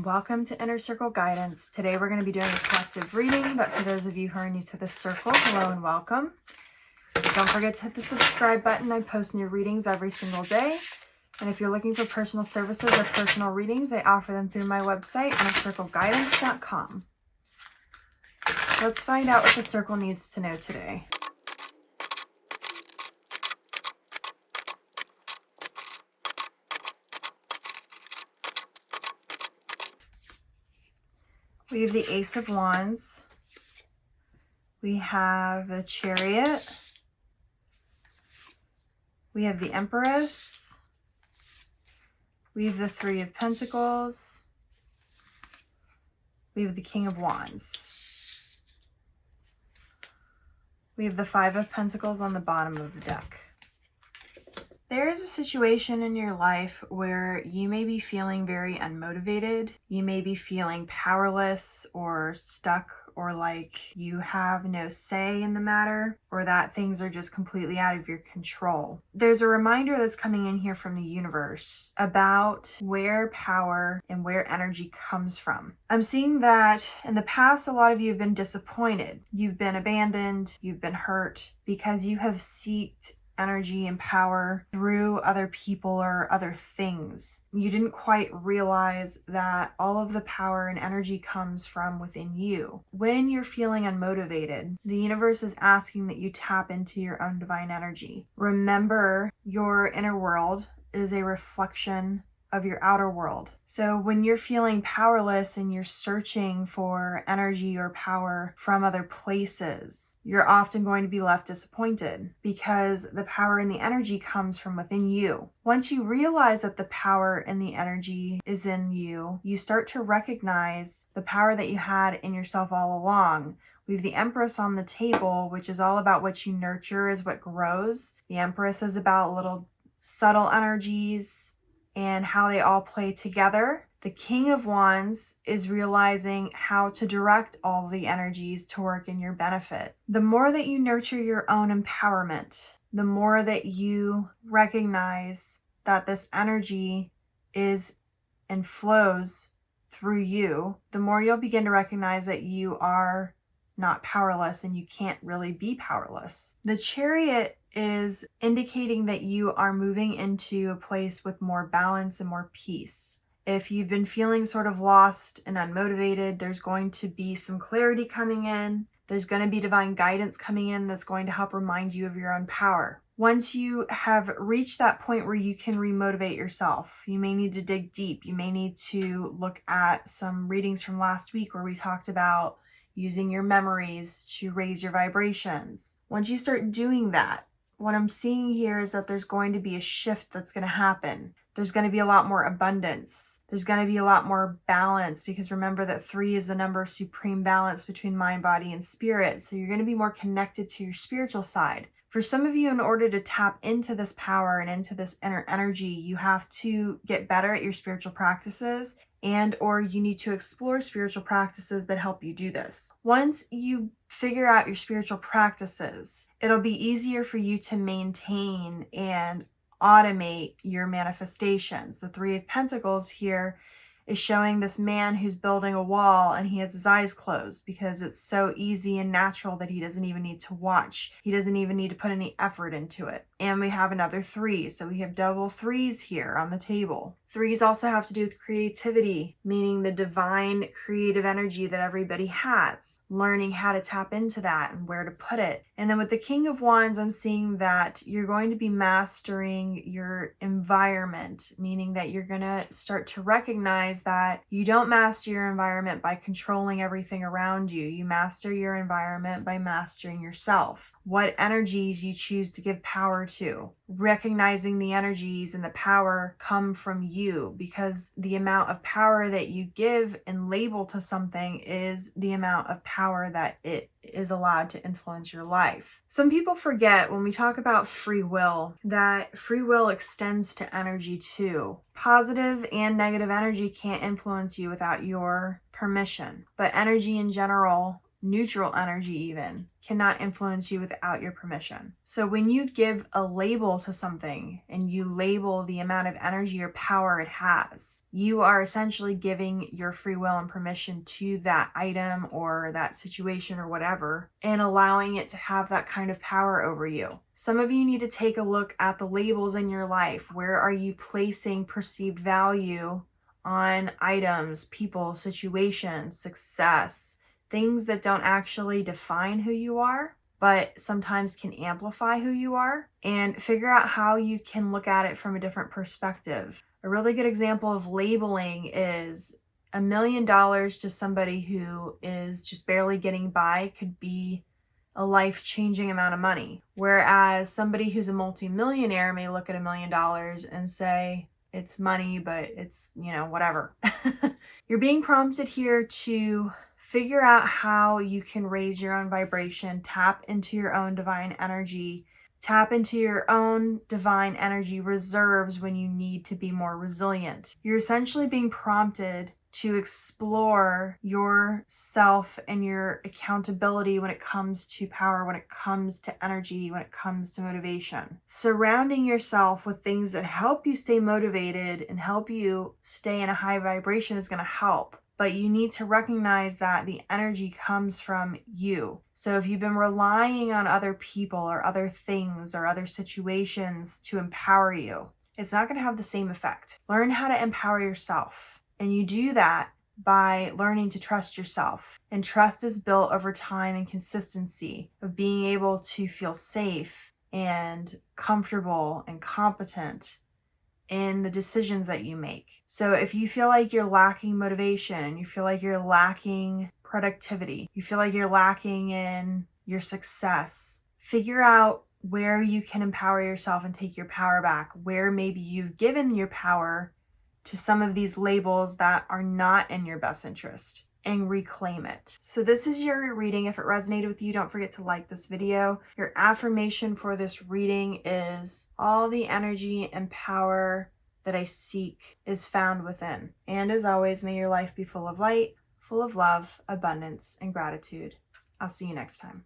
welcome to Inner Circle Guidance. Today we're going to be doing a collective reading, but for those of you who are new to this circle, hello and welcome. Don't forget to hit the subscribe button. I post new readings every single day. And if you're looking for personal services or personal readings, I offer them through my website, innercircleguidance.com. Let's find out what the circle needs to know today. We have the Ace of Wands. We have the Chariot. We have the Empress. We have the Three of Pentacles. We have the King of Wands. We have the Five of Pentacles on the bottom of the deck. There is a situation in your life where you may be feeling very unmotivated. You may be feeling powerless or stuck, or like you have no say in the matter, or that things are just completely out of your control. There's a reminder that's coming in here from the universe about where power and where energy comes from. I'm seeing that in the past, a lot of you have been disappointed. You've been abandoned, you've been hurt because you have sought energy and power through other people or other things. You didn't quite realize that all of the power and energy comes from within you. When you're feeling unmotivated, the universe is asking that you tap into your own divine energy. Remember, your inner world is a reflection of your outer world. So when you're feeling powerless and you're searching for energy or power from other places, you're often going to be left disappointed because the power and the energy comes from within you. Once you realize that the power and the energy is in you, you start to recognize the power that you had in yourself all along. We have the Empress on the table, which is all about what you nurture is what grows. The Empress is about little subtle energies and how they all play together. The King of Wands is realizing how to direct all the energies to work in your benefit. The more that you nurture your own empowerment, the more that you recognize that this energy is and flows through you, the more you'll begin to recognize that you are not powerless and you can't really be powerless. The Chariot is indicating that you are moving into a place with more balance and more peace. If you've been feeling sort of lost and unmotivated, there's going to be some clarity coming in. There's going to be divine guidance coming in that's going to help remind you of your own power. Once you have reached that point where you can remotivate yourself, you may need to dig deep. You may need to look at some readings from last week where we talked about using your memories to raise your vibrations. Once you start doing that, what I'm seeing here is that there's going to be a shift that's going to happen. There's going to be a lot more abundance. There's going to be a lot more balance, because remember that 3 is the number of supreme balance between mind, body, and spirit. So you're going to be more connected to your spiritual side. For some of you, in order to tap into this power and into this inner energy, you have to get better at your spiritual practices, and or you need to explore spiritual practices that help you do this. Once you figure out your spiritual practices, it'll be easier for you to maintain and automate your manifestations. The Three of Pentacles here is showing this man who's building a wall and he has his eyes closed because it's so easy and natural that he doesn't even need to watch. He doesn't even need to put any effort into it. And we have another 3. So we have double 3s here on the table. 3s also have to do with creativity, meaning the divine creative energy that everybody has, learning how to tap into that and where to put it. And then with the King of Wands, I'm seeing that you're going to be mastering your environment, meaning that you're going to start to recognize that you don't master your environment by controlling everything around you. You master your environment by mastering yourself. What energies you choose to give power to. Recognizing the energies and the power come from you, because the amount of power that you give and label to something is the amount of power that it is allowed to influence your life. Some people forget when we talk about free will that free will extends to energy too. Positive and negative energy can't influence you without your permission, but energy in general neutral energy even, cannot influence you without your permission. So when you give a label to something and you label the amount of energy or power it has, you are essentially giving your free will and permission to that item or that situation or whatever, and allowing it to have that kind of power over you. Some of you need to take a look at the labels in your life. Where are you placing perceived value on items, people, situations, success, things that don't actually define who you are, but sometimes can amplify who you are, and figure out how you can look at it from a different perspective. A really good example of labeling is $1 million to somebody who is just barely getting by could be a life-changing amount of money. Whereas somebody who's a multimillionaire may look at $1 million and say, it's money, but it's, whatever. You're being prompted here to figure out how you can raise your own vibration, tap into your own divine energy, tap into your own divine energy reserves when you need to be more resilient. You're essentially being prompted to explore yourself and your accountability when it comes to power, when it comes to energy, when it comes to motivation. Surrounding yourself with things that help you stay motivated and help you stay in a high vibration is going to help. But you need to recognize that the energy comes from you. So if you've been relying on other people or other things or other situations to empower you, it's not going to have the same effect. Learn how to empower yourself. And you do that by learning to trust yourself. And trust is built over time and consistency of being able to feel safe and comfortable and competent in the decisions that you make. So if you feel like you're lacking motivation, you feel like you're lacking productivity, you feel like you're lacking in your success, figure out where you can empower yourself and take your power back, where maybe you've given your power to some of these labels that are not in your best interest, and reclaim it. So this is your reading. If it resonated with you, don't forget to like this video. Your affirmation for this reading is, all the energy and power that I seek is found within. And as always, may your life be full of light, full of love, abundance, and gratitude. I'll see you next time.